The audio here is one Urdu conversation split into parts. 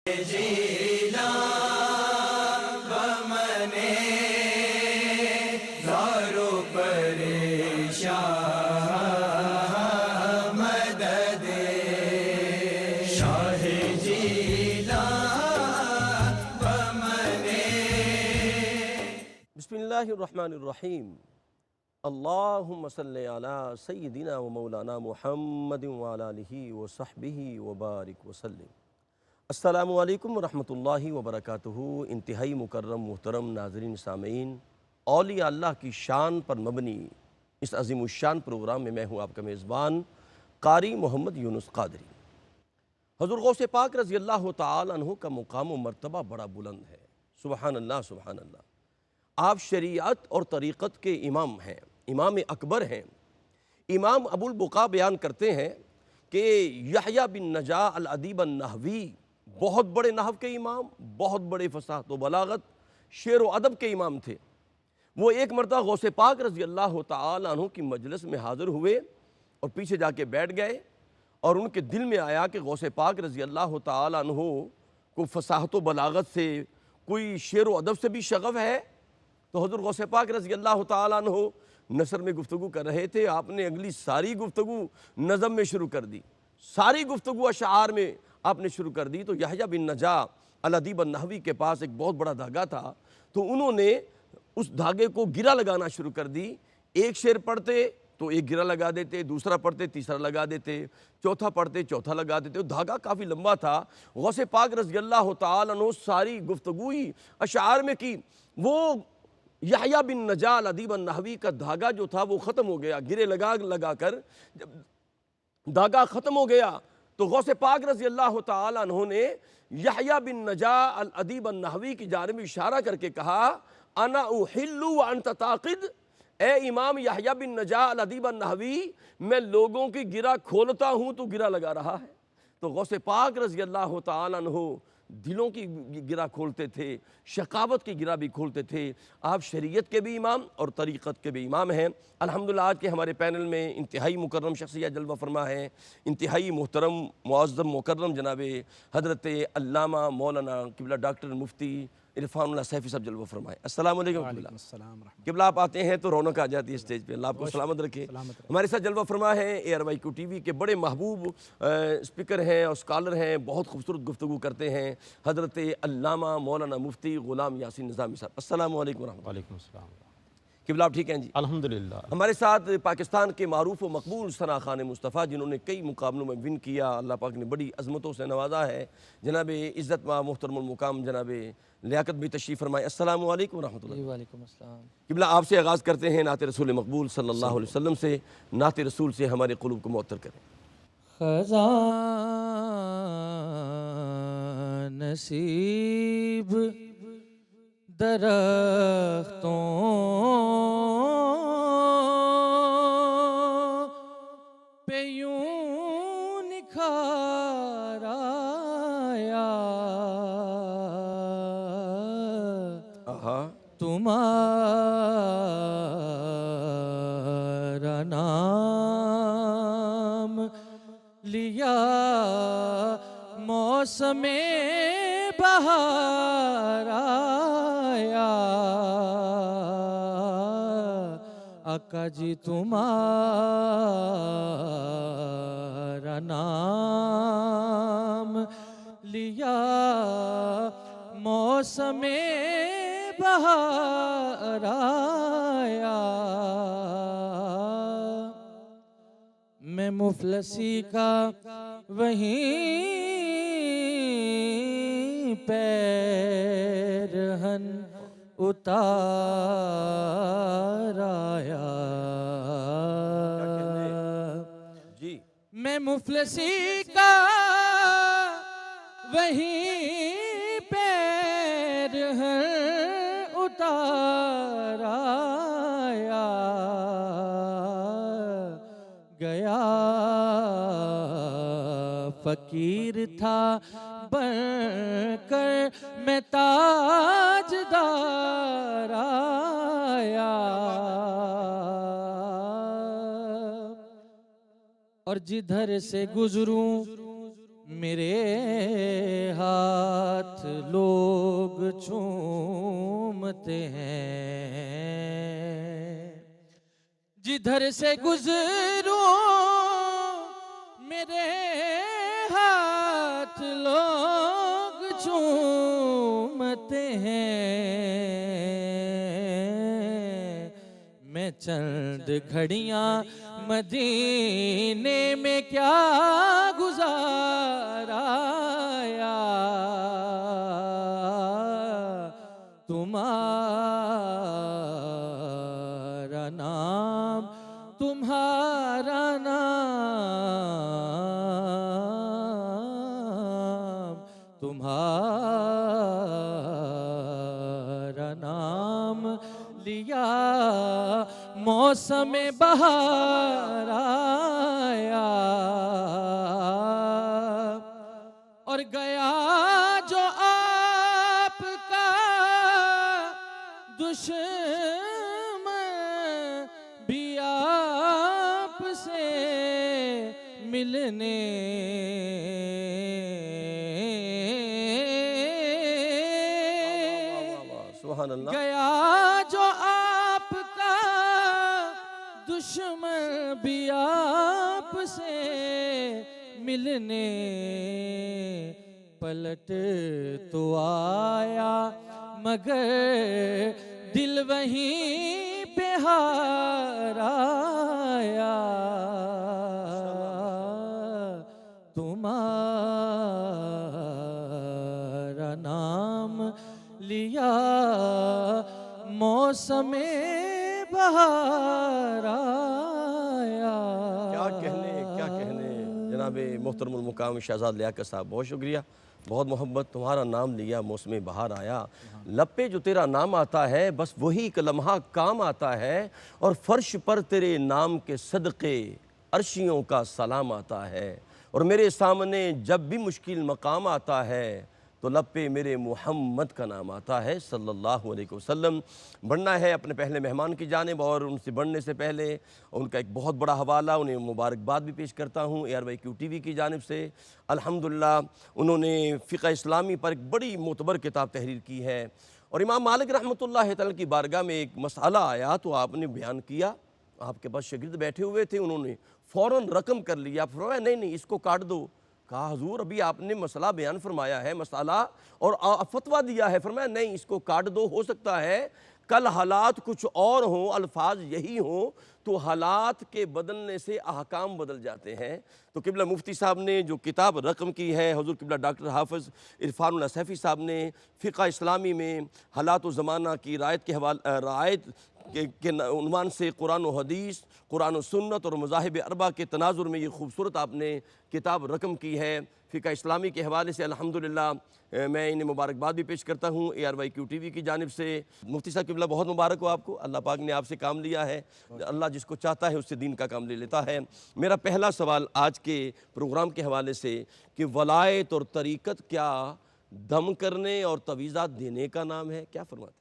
جیلا بمنے زارو پریشان مدد شاہ جیلا بمنے۔ بسم اللہ الرحمن الرحیم۔ اللہم صلی علی سیدنا و مولانا محمد وعلی آلہ وصحبہ وبارک وسلم۔ السلام علیکم ورحمۃ اللہ وبرکاتہ۔ انتہائی مکرم محترم ناظرین سامعین، اولیاء اللہ کی شان پر مبنی اس عظیم الشان پروگرام میں ہوں آپ کا میزبان قاری محمد یونس قادری۔ حضور غوث پاک رضی اللہ تعالی عنہ کا مقام و مرتبہ بڑا بلند ہے۔ سبحان اللہ سبحان اللہ۔ آپ شریعت اور طریقت کے امام ہیں، امام اکبر ہیں۔ امام ابو البقاء بیان کرتے ہیں کہ یحییٰ بن نجاح الادیب النحوی بہت بڑے نحو کے امام، بہت بڑے فصاحت و بلاغت، شعر و ادب کے امام تھے۔ وہ ایک مرتبہ غوث پاک رضی اللہ تعالی عنہ کی مجلس میں حاضر ہوئے اور پیچھے جا کے بیٹھ گئے، اور ان کے دل میں آیا کہ غوث پاک رضی اللہ تعالی عنہ کو فصاحت و بلاغت سے، کوئی شعر و ادب سے بھی شغف ہے۔ تو حضور غوث پاک رضی اللہ تعالی عنہ نثر میں گفتگو کر رہے تھے، آپ نے اگلی ساری گفتگو نظم میں شروع کر دی، ساری گفتگو اشعار میں آپ نے شروع کر دی۔ تو یحییٰ بن نجاح الادیب النحوی کے پاس ایک بہت بڑا دھاگا تھا، تو انہوں نے اس دھاگے کو گرہ لگانا شروع کر دی۔ ایک شعر پڑھتے تو ایک گرہ لگا دیتے، دوسرا پڑھتے تیسرا لگا دیتے، چوتھا پڑھتے چوتھا لگا دیتے۔ دھاگا کافی لمبا تھا۔ غوث پاک رضی اللہ تعالی عنہ ساری گفتگو ہی اشعار میں کی۔ وہ یحییٰ بن نجاح الادیب النحوی کا دھاگا جو تھا وہ ختم ہو گیا، گرے لگا کر جب دھاگا ختم ہو گیا تو غوث پاک رضی اللہ تعالی عنہ نے یحییٰ بن نجاح الادیب النحوی کی جانب اشارہ کر کے کہا، انا احل وانت تعقد، اے امام یحییٰ بن نجاح الادیب النحوی، میں لوگوں کی گرہ کھولتا ہوں تو گرہ لگا رہا ہے۔ تو غوث پاک رضی اللہ تعالی عنہ دلوں کی گرہ کھولتے تھے، شقاوت کی گرہ بھی کھولتے تھے۔ آپ شریعت کے بھی امام اور طریقت کے بھی امام ہیں۔ الحمدللہ آج کے ہمارے پینل میں انتہائی مکرم شخصیت جلوہ فرما ہے، انتہائی محترم معظم مکرم جناب حضرت علامہ مولانا قبلہ ڈاکٹر مفتی عرفان اللہ سیفی صاحب جلوہ فرمائے۔ السلام علیکم قبلہ۔ آپ آتے ہیں تو رونق آ جاتی ہے اسٹیج پہ، اللہ آپ کو سلامت رکھے۔ ہمارے ساتھ جلوہ فرما ہے ARYQ TV کے بڑے محبوب اسپیکر ہیں اور اسکالر ہیں، بہت خوبصورت گفتگو کرتے ہیں، حضرت علامہ مولانا مفتی غلام یاسین نظامی صاحب۔ السلام علیکم ورحمۃ اللہ۔ وعلیکم السلام۔ قبلہ آپ ٹھیک ہیں جی؟ الحمدللہ۔ ہمارے ساتھ پاکستان کے معروف و مقبول ثنا خان مصطفیٰ، جنہوں نے کئی مقابلوں میں ون کیا، اللہ پاک نے بڑی عظمتوں سے نوازا ہے، جناب عزت ماں محترم المقام جناب لیاقت بھی تشریف فرمائے۔ السلام علیکم ورحمۃ اللہ۔ وعلیکم السلام۔ قبلہ آپ سے آغاز کرتے ہیں نعت رسول مقبول صلی اللہ علیہ وسلم سے، نعت رسول سے ہمارے قلوب کو معطر کریں۔ خزاں نصیب درختوں پہ یوں نکھار آیا، تمہارا نام لیا موسم بہار آیا، آقا جی تمہارا نام لیا موسم بہار آیا، میں مفلسی کا وہیں پیرہن اتار آیا، جی میں مفلسی کا وہیں پیرہن اتار آیا، گیا فقیر تھا بن کر میں تاجدار آیا، اور جدھر سے گزروں میرے ہاتھ لوگ چومتے ہیں، جدھر سے گزروں میرے ہاتھ لوگ چومتے ہیں، میں چند گھڑیاں مدینے میں کیا گزارایا، تمہارا نام تمہارا نام تمہارا نام لیا، موسم بہار آیا اور گیا جو آپ کا دشمن بھی آپ سے ملنے سبحان اللہ۔ گیا جو آپ کا دشمن بھی آپ سے ملنے، پلٹ تو آیا مگر دل وہیں پہ ہار آیا، تمہارا نام لیا، موسم بہار آیا۔ کیا کہنے جناب محترم المقام شہزاد لیاقت صاحب، بہت شکریہ، بہت محبت۔ تمہارا نام لیا، موسم بہار آیا، لب پہ جو تیرا نام آتا ہے بس وہی ایک لمحہ کام آتا ہے، اور فرش پر تیرے نام کے صدقے عرشیوں کا سلام آتا ہے، اور میرے سامنے جب بھی مشکل مقام آتا ہے تو لب پہ میرے محمد کا نام آتا ہے صلی اللہ علیہ وسلم۔ بڑھنا ہے اپنے پہلے مہمان کی جانب، اور ان سے بڑھنے سے پہلے ان کا ایک بہت بڑا حوالہ، انہیں مبارکباد بھی پیش کرتا ہوں ARYQ TV کی جانب سے۔ الحمدللہ انہوں نے فقہ اسلامی پر ایک بڑی معتبر کتاب تحریر کی ہے، اور امام مالک رحمۃ اللہ تعالی کی بارگاہ میں ایک مسئلہ آیا تو آپ نے بیان کیا، آپ کے پاس شاگرد بیٹھے ہوئے تھے، انہوں نے فوراً رقم کر لیا، فرمایا نہیں اس کو کاٹ دو۔ کہا حضور ابھی آپ نے مسئلہ بیان فرمایا ہے، مسئلہ اور فتویٰ دیا ہے، فرمایا نہیں اس کو کاٹ دو، ہو سکتا ہے کل حالات کچھ اور ہوں، الفاظ یہی ہوں، تو حالات کے بدلنے سے احکام بدل جاتے ہیں۔ تو قبلہ مفتی صاحب نے جو کتاب رقم کی ہے، حضور قبلہ ڈاکٹر حافظ عرفان اللہ سیفی صاحب نے فقہ اسلامی میں حالات و زمانہ کی رعایت کے عنوان سے قرآن و حدیث، قرآن و سنت اور مذاہب اربعہ کے تناظر میں یہ خوبصورت آپ نے کتاب رقم کی ہے فقہ اسلامی کے حوالے سے۔ الحمدللہ میں انہیں مبارکباد بھی پیش کرتا ہوں ARYQ TV کی جانب سے۔ مفتی صاحب قبلہ بہت مبارک ہو آپ کو، اللہ پاک نے آپ سے کام لیا ہے، اللہ جس کو چاہتا ہے اس سے دین کا کام لے لیتا ہے۔ میرا پہلا سوال آج کے پروگرام کے حوالے سے کہ ولایت اور طریقت کیا دم کرنے اور تویزات دینے کا نام ہے، کیا فرماتے ہیں؟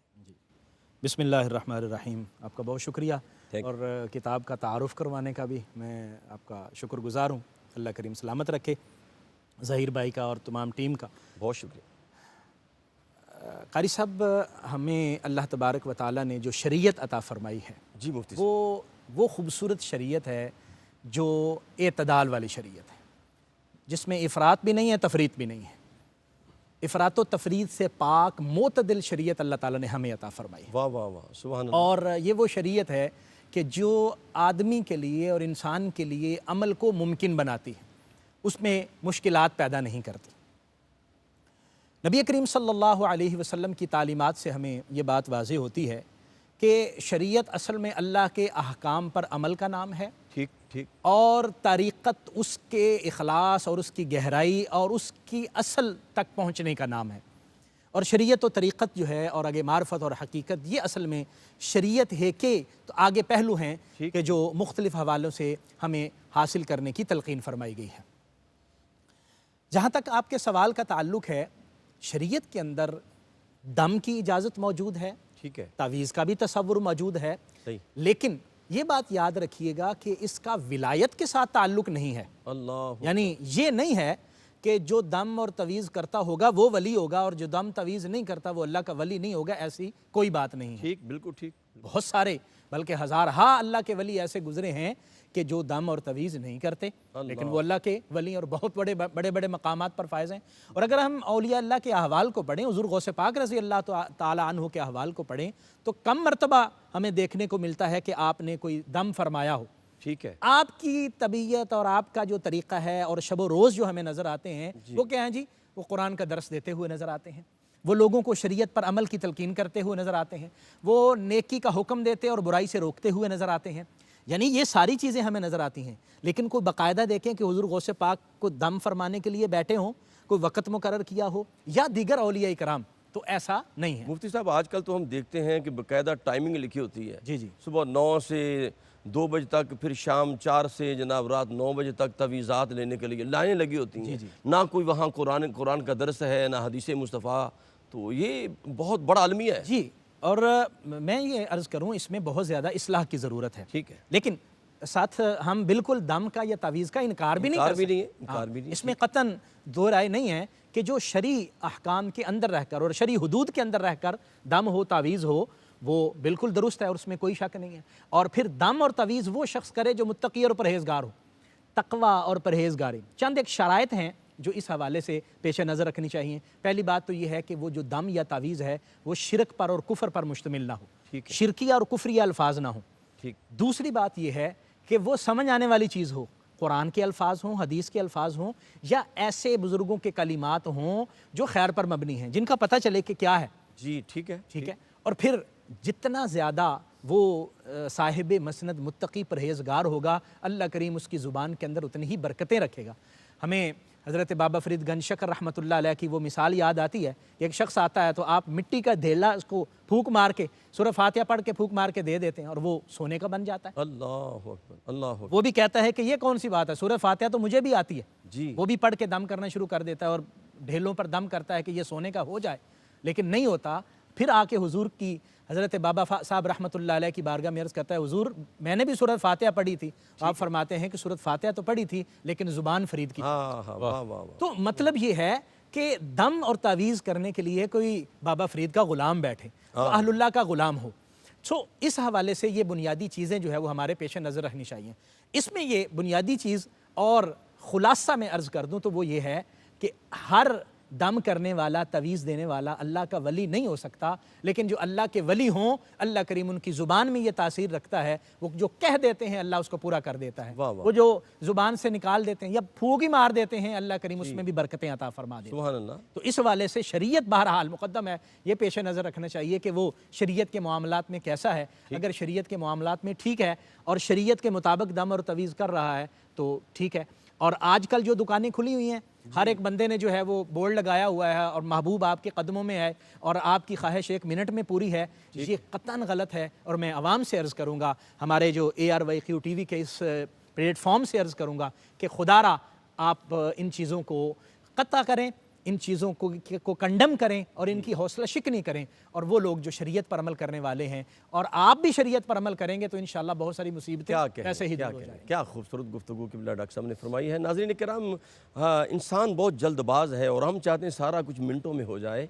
بسم اللہ الرحمن الرحیم۔ آپ کا بہت شکریہ، اور کتاب کا تعارف کروانے کا بھی میں آپ کا شکر گزار ہوں۔ اللہ کریم سلامت رکھے ظہیر بھائی کا اور تمام ٹیم کا، بہت شکریہ۔ قاری صاحب، ہمیں اللہ تبارک و تعالیٰ نے جو شریعت عطا فرمائی ہے، جی مفتی صاحب، وہ خوبصورت شریعت ہے جو اعتدال والی شریعت ہے، جس میں افراط بھی نہیں ہے، تفریط بھی نہیں ہے۔ افراط و تفریط سے پاک معتدل شریعت اللہ تعالیٰ نے ہمیں عطا فرمائی ہے۔ واہ واہ واہ، سبحان اللہ۔ اور یہ وہ شریعت ہے کہ جو آدمی کے لیے اور انسان کے لیے عمل کو ممکن بناتی ہے، اس میں مشکلات پیدا نہیں کرتی۔ نبی کریم صلی اللہ علیہ وسلم کی تعلیمات سے ہمیں یہ بات واضح ہوتی ہے کہ شریعت اصل میں اللہ کے احکام پر عمل کا نام ہے، ٹھیک ٹھیک، اور طریقت اس کے اخلاص اور اس کی گہرائی اور اس کی اصل تک پہنچنے کا نام ہے۔ اور شریعت و طریقت جو ہے، اور آگے معرفت اور حقیقت، یہ اصل میں شریعت ہے کہ تو آگے پہلو ہیں کہ جو مختلف حوالوں سے ہمیں حاصل کرنے کی تلقین فرمائی گئی ہے۔ جہاں تک آپ کے سوال کا تعلق ہے، شریعت کے اندر دم کی اجازت موجود ہے، ٹھیک ہے، تعویذ کا بھی تصور موجود ہے، صحیح، لیکن یہ بات یاد رکھیے گا کہ اس کا ولایت کے ساتھ تعلق نہیں ہے۔ اللہ، یعنی یہ نہیں ہے کہ جو دم اور تویز کرتا ہوگا وہ ولی ہوگا اور جو دم تویز نہیں کرتا وہ اللہ کا ولی نہیں ہوگا، ایسی کوئی بات نہیں ہے۔ ٹھیک، بالکل ٹھیک۔ بہت سارے بلکہ ہزارہا اللہ کے ولی ایسے گزرے ہیں کہ جو دم اور تویز نہیں کرتے لیکن وہ اللہ کے ولی اور بہت بڑے بڑے مقامات پر فائز ہیں۔ اور اگر ہم اولیاء اللہ کے احوال کو پڑھیں، حضور غوث پاک رضی اللہ تعالی عنہ کے احوال کو پڑھیں تو کم مرتبہ ہمیں دیکھنے کو ملتا ہے کہ آپ نے کوئی دم فرمایا ہو۔ ٹھیک ہے، آپ کی طبیعت اور آپ کا جو طریقہ ہے اور شب و روز جو ہمیں نظر آتے ہیں وہ کیا ہیں جی؟ وہ قرآن کا درس دیتے ہوئے نظر آتے ہیں، وہ لوگوں کو شریعت پر عمل کی تلقین کرتے ہوئے نظر آتے ہیں، وہ نیکی کا حکم دیتے اور برائی سے روکتے ہوئے نظر آتے ہیں۔ یعنی یہ ساری چیزیں ہمیں نظر آتی ہیں، لیکن کوئی باقاعدہ دیکھیں کہ حضور غوث پاک کو دم فرمانے کے لیے بیٹھے ہوں، کوئی وقت مقرر کیا ہو یا دیگر اولیاء کرام، تو ایسا نہیں ہے۔ مفتی صاحب آج کل تو ہم دیکھتے ہیں کہ باقاعدہ ٹائمنگ لکھی ہوتی ہے، جی جی، صبح 9 سے 2 بجے تک، پھر شام 4 سے جناب رات 9 بجے تک تویزات لینے کے لیے لائنیں لگی ہوتی ہیں، نہ کوئی وہاں قرآن کا درس ہے نہ حدیث مصطفیٰ، تو یہ بہت بڑا المیہ ہے۔ جی، اور میں یہ عرض کروں اس میں بہت زیادہ اصلاح کی ضرورت ہے، ٹھیک ہے، لیکن ساتھ ہم بالکل دم کا یا تعویذ کا انکار بھی نہیں کر سکتے۔ انکار بھی نہیں، اس میں قطعاً دو رائے نہیں ہے کہ جو شرعی احکام کے اندر رہ کر اور شرعی حدود کے اندر رہ کر دم ہو تعویذ ہو وہ بالکل درست ہے اور اس میں کوئی شک نہیں ہے۔ اور پھر دم اور تعویذ وہ شخص کرے جو متقی اور پرہیزگار ہو، تقوی اور پرہیزگاری۔ چند ایک شرائط ہیں جو اس حوالے سے پیش نظر رکھنی چاہیے۔ پہلی بات تو یہ ہے کہ وہ جو دم یا تعویذ ہے وہ شرک پر اور کفر پر مشتمل نہ ہو، شرکیہ اور کفریہ الفاظ نہ ہوں۔ دوسری بات یہ ہے کہ وہ سمجھ آنے والی چیز ہو، قرآن کے الفاظ ہوں، حدیث کے الفاظ ہوں، یا ایسے بزرگوں کے کلمات ہوں جو خیر پر مبنی ہیں، جن کا پتہ چلے کہ کیا ہے۔ جی ٹھیک ہے، ٹھیک ہے، اور پھر جتنا زیادہ وہ صاحب مسند متقی پرہیزگار ہوگا اللہ کریم اس کی زبان کے اندر اتنی ہی برکتیں رکھے گا۔ ہمیں حضرت بابا فرید گنج شکر رحمۃ اللہ علیہ کی وہ مثال یاد آتی ہے کہ ایک شخص آتا ہے تو آپ مٹی کا دھیلا اس کو پھونک مار کے سورہ فاتحہ پڑھ کے پھونک مار کے دے دیتے ہیں اور وہ سونے کا بن جاتا ہے۔ اللہ اکبر، اللہ اکبر۔ وہ بھی کہتا ہے کہ یہ کون سی بات ہے، سورہ فاتحہ تو مجھے بھی آتی ہے، جی، وہ بھی پڑھ کے دم کرنا شروع کر دیتا ہے اور ڈھیلوں پر دم کرتا ہے کہ یہ سونے کا ہو جائے، لیکن نہیں ہوتا۔ پھر آ کے حضور کی حضرت بابا صاحب رحمۃ اللہ علیہ کی بارگاہ میں عرض کرتا ہے حضور میں نے بھی سورۃ فاتحہ پڑھی تھی، آپ فرماتے ہیں کہ سورۃ فاتحہ تو پڑھی تھی لیکن زبان فرید کی۔ تو مطلب یہ ہے کہ دم اور تعویذ کرنے کے لیے کوئی بابا فرید کا غلام بیٹھے، اہل اللہ کا غلام ہو۔ اس حوالے سے یہ بنیادی چیزیں جو ہے وہ ہمارے پیش نظر رکھنی چاہیے۔ اس میں یہ بنیادی چیز اور خلاصہ میں عرض کر دوں تو وہ یہ ہے کہ ہر دم کرنے والا تعویذ دینے والا اللہ کا ولی نہیں ہو سکتا، لیکن جو اللہ کے ولی ہوں اللہ کریم ان کی زبان میں یہ تاثیر رکھتا ہے، وہ جو کہہ دیتے ہیں اللہ اس کو پورا کر دیتا ہے، وہ جو زبان سے نکال دیتے ہیں یا پھونک ہی مار دیتے ہیں اللہ کریم اس میں بھی برکتیں عطا فرما دیتے ہیں۔ سبحان اللہ۔ تو اس حوالے سے شریعت بہرحال مقدم ہے، یہ پیش نظر رکھنا چاہیے کہ وہ شریعت کے معاملات میں کیسا ہے۔ اگر شریعت کے معاملات میں ٹھیک ہے اور شریعت کے مطابق دم اور تعویذ کر رہا ہے تو ٹھیک ہے۔ اور آج کل جو دکانیں کھلی ہوئی ہیں ہر ایک بندے نے جو ہے وہ بورڈ لگایا ہوا ہے اور محبوب آپ کے قدموں میں ہے اور آپ کی خواہش 1 منٹ میں پوری ہے، یہ قطعاً غلط ہے۔ اور میں عوام سے عرض کروں گا، ہمارے جو ARYQ TV کے اس پلیٹ فارم سے عرض کروں گا کہ خدا را آپ ان چیزوں کو قطع کریں، ان چیزوں کو کنڈم کریں اور ان کی حوصلہ شکنی کریں، اور وہ لوگ جو شریعت پر عمل کرنے والے ہیں اور آپ بھی شریعت پر عمل کریں گے تو انشاءاللہ بہت ساری مصیبتیں ایسے ہی دور ہو جائیں۔ کیا خوبصورت گفتگو قبلہ ڈاکٹر صاحب نے فرمائی ہے۔ ناظرین کرام، انسان بہت جلد باز ہے اور ہم چاہتے ہیں سارا کچھ منٹوں میں ہو جائے۔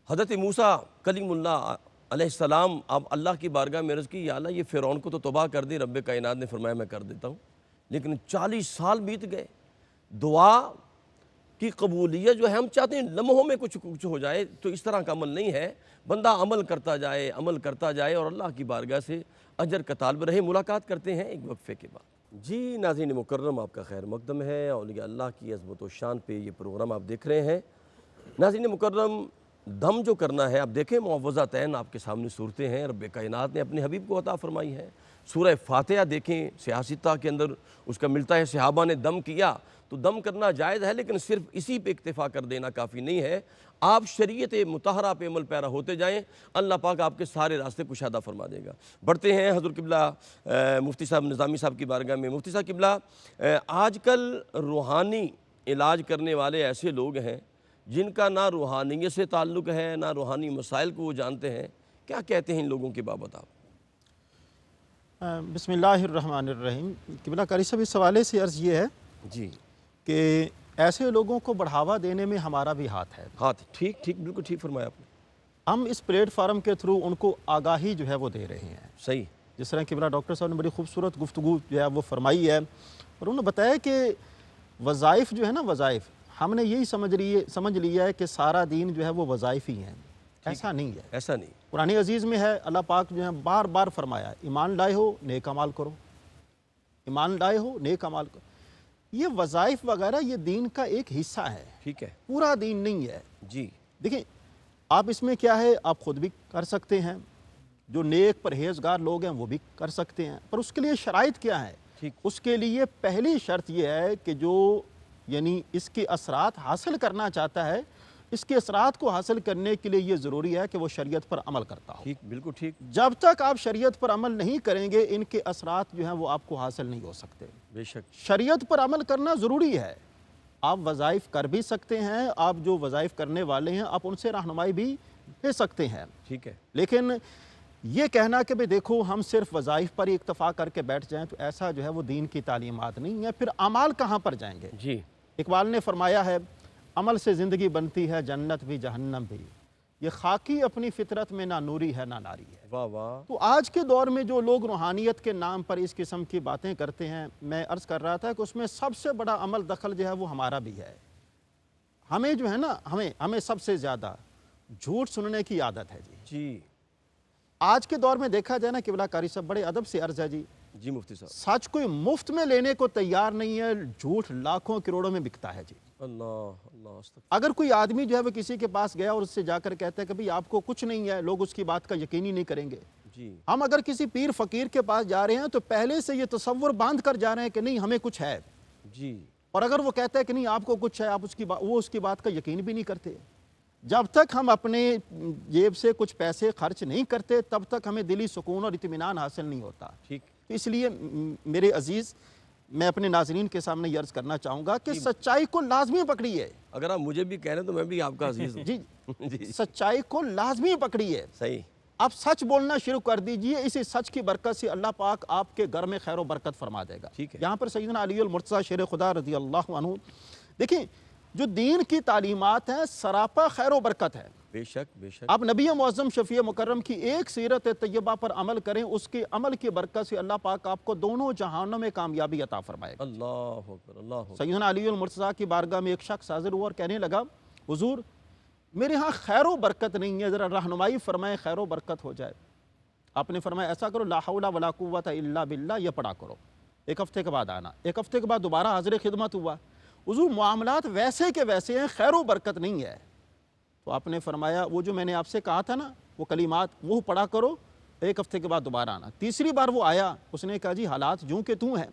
حضرت موسیٰ کلیم اللہ علیہ السلام اب اللہ کی بارگاہ میں عرض کی یا اللہ یہ فرعون کو تو تباہ کر دے، رب کائنات نے فرمایا میں کر دیتا ہوں، لیکن 40 سال بیت گئے۔ دعا کی قبولیت جو ہے ہم چاہتے ہیں لمحوں میں کچھ ہو جائے، تو اس طرح کا عمل نہیں ہے۔ بندہ عمل کرتا جائے اور اللہ کی بارگاہ سے اجر کا طالب رہے۔ ملاقات کرتے ہیں ایک وقفے کے بعد۔ جی ناظرین مکرم، آپ کا خیر مقدم ہے، اولیاء اللہ کی عظمت و شان پہ یہ پروگرام آپ دیکھ رہے ہیں۔ ناظرین مکرم، دم جو کرنا ہے، آپ دیکھیں معوذتین آپ کے سامنے صورتیں ہیں، رب کائنات نے اپنے حبیب کو عطا فرمائی ہے۔ سورہ فاتحہ دیکھیں، سیاستہ کے اندر اس کا ملتا ہے، صحابہ نے دم کیا تو دم کرنا جائز ہے، لیکن صرف اسی پہ اکتفا کر دینا کافی نہیں ہے۔ آپ شریعت مطہرہ پہ عمل پیرا ہوتے جائیں، اللہ پاک آپ کے سارے راستے کشادہ فرما دے گا۔ بڑھتے ہیں حضور قبلہ مفتی صاحب نظامی صاحب کی بارگاہ میں۔ مفتی صاحب قبلہ، آج کل روحانی علاج کرنے والے ایسے لوگ ہیں جن کا نہ روحانیت سے تعلق ہے نہ روحانی مسائل کو وہ جانتے ہیں، کیا کہتے ہیں ان لوگوں کی بابت آپ؟ بسم اللہ الرحمن الرحیم۔ قبلہ قاری صاحب اس حوالے سے عرض یہ ہے جی کہ ایسے لوگوں کو بڑھاوا دینے میں ہمارا بھی ہاتھ ہے. ہاتھ ٹھیک ٹھیک بالکل ٹھیک فرمایا آپ نے. ہم اس پلیٹ فارم کے تھرو ان کو آگاہی جو ہے وہ دے رہے ہیں. صحیح. جس طرح کہ ڈاکٹر صاحب نے بڑی خوبصورت گفتگو جو ہے وہ فرمائی ہے، اور انہوں نے بتایا کہ وظائف جو ہے نا، وظائف ہم نے یہی سمجھ لیا ہے کہ سارا دین جو ہے وہ وظائف ہی ہیں. ایسا نہیں ہے. ایسا نہیں. قرآن عزیز میں ہے، اللہ پاک جو ہے بار بار فرمایا ایمان لائے ہو نیک اعمال کرو، ایمان لائے ہو نیک اعمال کرو. یہ وظائف وغیرہ یہ دین کا ایک حصہ ہے. ٹھیک ہے. پورا دین نہیں ہے. جی دیکھیں آپ اس میں کیا ہے، آپ خود بھی کر سکتے ہیں، جو نیک پرہیزگار لوگ ہیں وہ بھی کر سکتے ہیں، پر اس کے لیے شرائط کیا ہے؟ ٹھیک. اس کے لیے پہلی شرط یہ ہے کہ جو یعنی اس کے اثرات حاصل کرنا چاہتا ہے، اس کے اثرات کو حاصل کرنے کے لیے یہ ضروری ہے کہ وہ شریعت پر عمل کرتا ہو. ٹھیک بالکل ٹھیک. جب تک آپ شریعت پر عمل نہیں کریں گے ان کے اثرات جو ہیں وہ آپ کو حاصل نہیں ہو سکتے. بے شک. شریعت پر عمل کرنا ضروری ہے. آپ وظائف کر بھی سکتے ہیں، آپ جو وظائف کرنے والے ہیں آپ ان سے رہنمائی بھی لے سکتے ہیں. ٹھیک ہے. لیکن یہ کہنا کہ بھئی دیکھو ہم صرف وظائف پر ہی اکتفا کر کے بیٹھ جائیں تو ایسا جو ہے وہ دین کی تعلیمات نہیں ہے. پھر اعمال کہاں پر جائیں گے؟ جی. اقبال نے فرمایا ہے عمل سے زندگی بنتی ہے جنت بھی جہنم بھی، یہ خاکی اپنی فطرت میں نہ نوری ہے نہ ناری ہے. واہ واہ. تو آج کے دور میں جو لوگ روحانیت کے نام پر اس قسم کی باتیں کرتے ہیں، میں عرض کر رہا تھا کہ اس میں سب سے بڑا عمل دخل جو ہے وہ ہمارا بھی ہے. ہمیں جو ہے نا ہمیں سب سے زیادہ جھوٹ سننے کی عادت ہے. جی. آج کے دور میں دیکھا جائے نا قبلہ قاری صاحب بڑے ادب سے عرض ہے جی، جی مفتی صاحب. سچ کوئی مفت میں لینے کو تیار نہیں ہے، جھوٹ لاکھوں کروڑوں میں بکتا ہے. جی اللہ اللہ استغفر. اگر کوئی آدمی جو ہے وہ کسی کے پاس گیا اور اس سے جا کر کہتا ہے کہ بھئی آپ کو کچھ نہیں ہے، لوگ اس کی بات کا یقین ہی نہیں کریں گے. جی. ہم اگر کسی پیر فقیر کے پاس جا رہے ہیں تو پہلے سے یہ تصور باندھ کر جا رہے ہیں کہ نہیں ہمیں کچھ ہے. جی. اور اگر وہ کہتا ہے کہ نہیں آپ کو کچھ ہے، آپ وہ اس کی بات کا یقین بھی نہیں کرتے. جب تک ہم اپنے جیب سے کچھ پیسے خرچ نہیں کرتے تب تک ہمیں دلی سکون اور اطمینان حاصل نہیں ہوتا. ٹھیک. اس لیے میرے عزیز میں اپنے ناظرین کے سامنے یہ عرض کرنا چاہوں گا کہ سچائی کو لازمی پکڑیے. اگر آپ مجھے بھی کہہ رہے ہیں تو میں بھی آپ کا عزیز ہوں. جی سچائی کو لازمی پکڑیے. صحیح. آپ سچ بولنا شروع کر دیجئے، اسی سچ کی برکت سے اللہ پاک آپ کے گھر میں خیر و برکت فرما دے گا. ٹھیک ہے. یہاں پر سیدنا علی المرتضیٰ شیر خدا رضی اللہ عنہ دیکھیں جو دین کی تعلیمات ہیں سراپا خیر و برکت ہے. بے شک بے شک. آپ نبی معظم شفیع مکرم کی ایک سیرت طیبہ پر عمل کریں، اس کے عمل کی برکت سے اللہ پاک آپ کو دونوں جہانوں میں کامیابی عطا فرمائے گا. اللہ اکبر اللہ اکبر. سیدنا علی المرتضیٰ کی بارگاہ میں ایک شخص حاضر ہوا اور کہنے لگا حضور میرے ہاں خیر و برکت نہیں ہے، ذرا رہنمائی فرمائیں خیر و برکت ہو جائے. آپ نے فرمایا ایسا کرو لا حول ولا قوت الا باللہ یہ پڑھا کرو. ایک ہفتے کے بعد آنا. ایک ہفتے کے بعد دوبارہ حاضر خدمت ہوا. حضور معاملات ویسے کے ویسے ہیں، خیر و برکت نہیں ہے. تو آپ نے فرمایا وہ جو میں نے آپ سے کہا تھا نا وہ کلمات وہ پڑھا کرو، ایک ہفتے کے بعد دوبارہ آنا. تیسری بار وہ آیا، اس نے کہا جی حالات جوں کہ توں ہیں.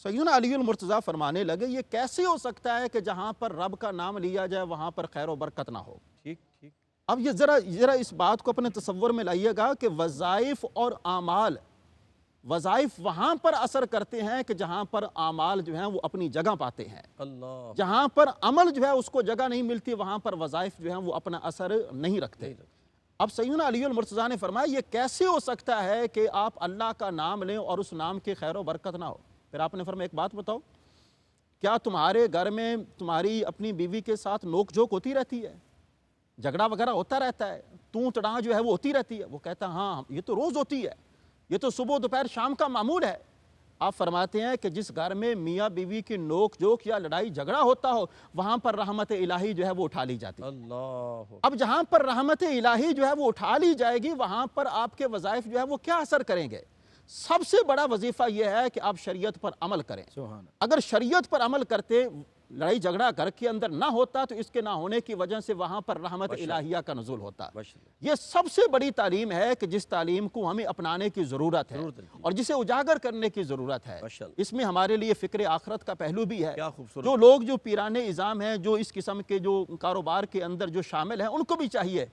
سیدنا علی المرتضیٰ فرمانے لگے یہ کیسے ہو سکتا ہے کہ جہاں پر رب کا نام لیا جائے وہاں پر خیر و برکت نہ ہو. ٹھیک ٹھیک. اب یہ ذرا اس بات کو اپنے تصور میں لائیے گا کہ وظائف اور اعمال، وظائف وہاں پر اثر کرتے ہیں کہ جہاں پر اعمال جو ہیں وہ اپنی جگہ پاتے ہیں. اللہ. جہاں پر عمل جو ہے اس کو جگہ نہیں ملتی وہاں پر وظائف جو ہیں وہ اپنا اثر نہیں رکھتے. اب سیدنا علی المرتضیٰ نے فرمایا یہ کیسے ہو سکتا ہے کہ آپ اللہ کا نام لیں اور اس نام کی خیر و برکت نہ ہو. پھر آپ نے فرمایا ایک بات بتاؤ، کیا تمہارے گھر میں تمہاری اپنی بیوی کے ساتھ نوک جھوک ہوتی رہتی ہے، جھگڑا وغیرہ ہوتا رہتا ہے، توں تڑاں جو ہے وہ ہوتی رہتی ہے؟ وہ کہتا ہاں یہ تو روز ہوتی ہے، یہ تو صبح دوپہر شام کا معمول ہے. آپ فرماتے ہیں کہ جس گھر میں میاں بیوی کی نوک جھوک یا لڑائی جھگڑا ہوتا ہو وہاں پر رحمت الہی جو ہے وہ اٹھا لی جاتی ہے. اللہ. اب جہاں پر رحمت الہی جو ہے وہ اٹھا لی جائے گی وہاں پر آپ کے وظائف جو ہے وہ کیا اثر کریں گے؟ سب سے بڑا وظیفہ یہ ہے کہ آپ شریعت پر عمل کریں. اگر شریعت پر عمل کرتے لڑائی جھگڑا گھر کے اندر نہ ہوتا تو اس کے نہ ہونے کی وجہ سے وہاں پر رحمت الہیہ کا نزول ہوتا. یہ سب سے بڑی تعلیم ہے کہ جس تعلیم کو ہمیں اپنانے کی ضرورت ہے اور جسے اجاگر کرنے کی ضرورت ہے. اس میں ہمارے لیے فکر آخرت کا پہلو بھی ہے. جو لوگ جو پیران نظام ہیں، جو اس قسم کے جو کاروبار کے اندر جو شامل ہیں، ان کو بھی چاہیے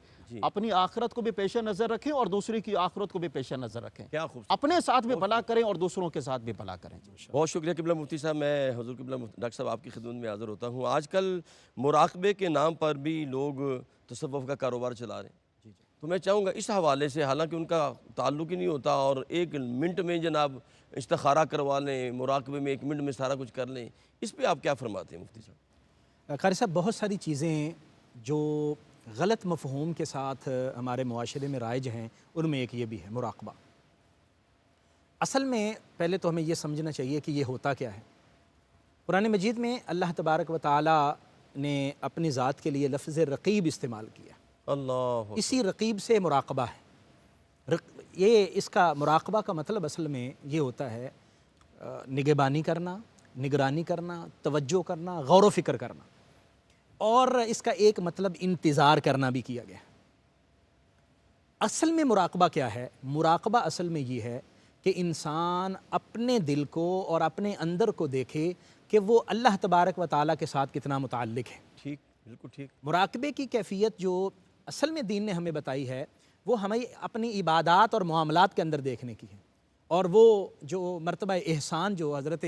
اپنی آخرت کو بھی پیش نظر رکھیں اور دوسری کی آخرت کو بھی پیش نظر رکھیں. اپنے ساتھ بھی بھلا کریں اور دوسروں کے ساتھ بھی بھلا کریں. بہت شکریہ قبلہ مفتی صاحب. میں حضور قبلہ ڈاکٹر صاحب آپ کی خدمت میں حاضر ہوتا ہوں. آج کل مراقبے کے نام پر بھی لوگ تصوف کا کاروبار چلا رہے ہیں. تو میں چاہوں گا اس حوالے سے، حالانکہ ان کا تعلق ہی نہیں ہوتا اور ایک منٹ میں جناب استخارہ کروا لیں، مراقبے میں 1 منٹ میں سارا کچھ کر لیں، اس پہ آپ کیا فرماتے ہیں مفتی صاحب؟ قاری صاحب بہت ساری چیزیں جو غلط مفہوم کے ساتھ ہمارے معاشرے میں رائج ہیں، ان میں ایک یہ بھی ہے مراقبہ۔ اصل میں پہلے تو ہمیں یہ سمجھنا چاہیے کہ یہ ہوتا کیا ہے۔ قرآن مجید میں اللہ تبارک و تعالی نے اپنی ذات کے لیے لفظ رقیب استعمال کیا، اللہ اسی رقیب سے مراقبہ ہے۔ یہ اس کا مراقبہ کا مطلب اصل میں یہ ہوتا ہے نگہبانی کرنا، نگرانی کرنا، توجہ کرنا، غور و فکر کرنا، اور اس کا ایک مطلب انتظار کرنا بھی کیا گیا۔ اصل میں مراقبہ کیا ہے؟ مراقبہ اصل میں یہ ہے کہ انسان اپنے دل کو اور اپنے اندر کو دیکھے کہ وہ اللہ تبارک و تعالیٰ کے ساتھ کتنا متعلق ہے۔ ٹھیک، بالکل ٹھیک۔ مراقبے کی کیفیت جو اصل میں دین نے ہمیں بتائی ہے وہ ہمیں اپنی عبادات اور معاملات کے اندر دیکھنے کی ہے، اور وہ جو مرتبہ احسان جو حضرت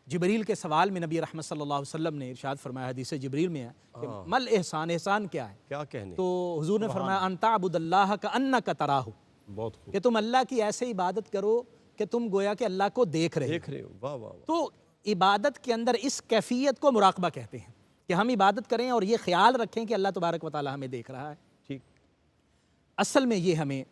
جبریل کے سوال میں نبی رحمت صلی اللہ علیہ وسلم نے ارشاد فرمایا، حدیث جبریل میں ہے کہ مل احسان، احسان کیا ہے؟ کیا کہنے؟ تو حضور نے فرمایا ان تعبد اللہ کأنک تراہ، بہت خوب، کہ تم اللہ کی ایسے عبادت کرو کہ تم گویا کہ اللہ کو دیکھ رہے ہو۔ واہ واہ واہ۔ تو عبادت کے اندر اس کیفیت کو مراقبہ کہتے ہیں کہ ہم عبادت کریں اور یہ خیال رکھیں کہ اللہ تبارک و تعالی ہمیں دیکھ رہا ہے۔ ٹھیک، اصل میں یہ ہمیں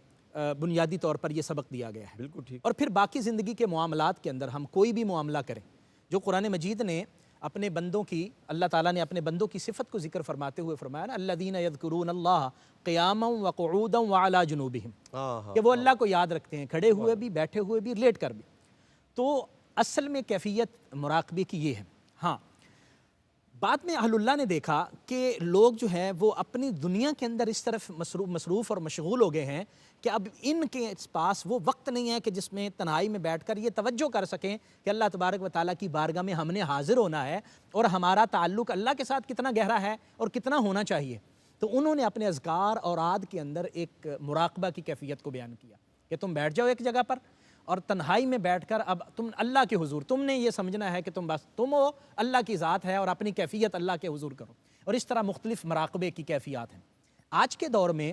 بنیادی طور پر یہ سبق دیا گیا ہے۔ بالکل ٹھیک۔ اور پھر باقی زندگی کے معاملات کے اندر ہم کوئی بھی معاملہ کریں، جو قرآن مجید نے اپنے بندوں کی، اللہ تعالیٰ نے اپنے بندوں کی صفت کو ذکر فرماتے ہوئے فرمایا نا، الذین یذکرون اللہ قیاما وقعودا وعلی جنوبہم، کہ وہ اللہ کو یاد رکھتے ہیں کھڑے ہوئے بھی، بیٹھے ہوئے بھی، لیٹ کر بھی۔ تو اصل میں کیفیت مراقبے کی یہ ہے۔ ہاں، بعد میں اہل اللہ نے دیکھا کہ لوگ جو ہیں وہ اپنی دنیا کے اندر اس طرف مصروف اور مشغول ہو گئے ہیں کہ اب ان کے پاس وہ وقت نہیں ہے کہ جس میں تنہائی میں بیٹھ کر یہ توجہ کر سکیں کہ اللہ تبارک و تعالیٰ کی بارگاہ میں ہم نے حاضر ہونا ہے اور ہمارا تعلق اللہ کے ساتھ کتنا گہرا ہے اور کتنا ہونا چاہیے۔ تو انہوں نے اپنے اذکار اور عاد کے اندر ایک مراقبہ کی کیفیت کو بیان کیا کہ تم بیٹھ جاؤ ایک جگہ پر اور تنہائی میں بیٹھ کر اب تم اللہ کے حضور، تم نے یہ سمجھنا ہے کہ تم بس تم ہو، اللہ کی ذات ہے، اور اپنی کیفیت اللہ کے حضور کرو۔ اور اس طرح مختلف مراقبے کی کیفیات ہیں۔ آج کے دور میں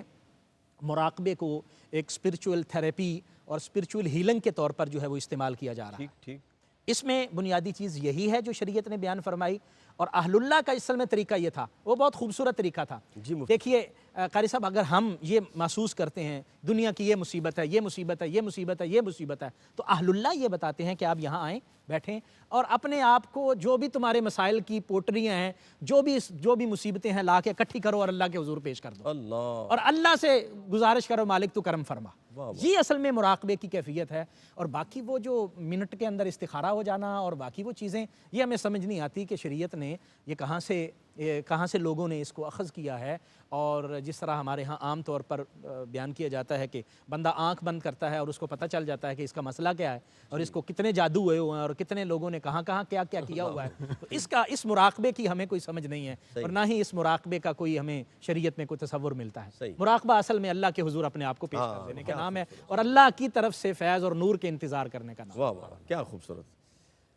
مراقبے کو ایک اسپرچول تھیراپی اور اسپرچول ہیلنگ کے طور پر جو ہے وہ استعمال کیا جا رہا ہے۔ ٹھیک ٹھیک۔ اس میں بنیادی چیز یہی ہے جو شریعت نے بیان فرمائی، اور اہل اللہ کا اصل میں طریقہ یہ تھا، وہ بہت خوبصورت طریقہ تھا۔ جی مفتی۔ دیکھیے قاری صاحب، اگر ہم یہ محسوس کرتے ہیں دنیا کی یہ مصیبت ہے، یہ مصیبت ہے، یہ مصیبت ہے، یہ مصیبت ہے، تو اہل اللہ یہ بتاتے ہیں کہ آپ یہاں آئیں، بیٹھیں اور اپنے آپ کو جو بھی تمہارے مسائل کی پوٹریاں ہیں، جو بھی مصیبتیں ہیں، لا کے اکٹھی کرو اور اللہ کے حضور پیش کر دو، اللہ، اور اللہ سے گزارش کرو مالک تو کرم فرما۔ واہ۔ یہ اصل میں مراقبے کی کیفیت ہے۔ اور باقی وہ جو منٹ کے اندر استخارہ ہو جانا اور باقی وہ چیزیں، یہ ہمیں سمجھ نہیں آتی کہ شریعت نے یہ کہاں سے لوگوں نے اس کو اخذ کیا ہے۔ اور جس طرح ہمارے ہاں عام طور پر بیان کیا جاتا ہے کہ بندہ آنکھ بند کرتا ہے اور اس کو پتہ چل جاتا ہے کہ اس کا مسئلہ کیا ہے اور اس کو کتنے جادو ہوئے ہوئے ہیں اور کتنے لوگوں نے کہاں کیا کیا ہوا ہے، تو اس مراقبے کی ہمیں کوئی سمجھ نہیں ہے، اور نہ ہی اس مراقبے کا کوئی ہمیں شریعت میں کوئی تصور ملتا ہے۔ مراقبہ اصل میں اللہ کے حضور اپنے آپ کو پیش کر دینے کا نام ہے، اور اللہ کی طرف سے فیض اور نور کے انتظار کرنے کا نام۔ واہ واہ، کیا خوبصورت۔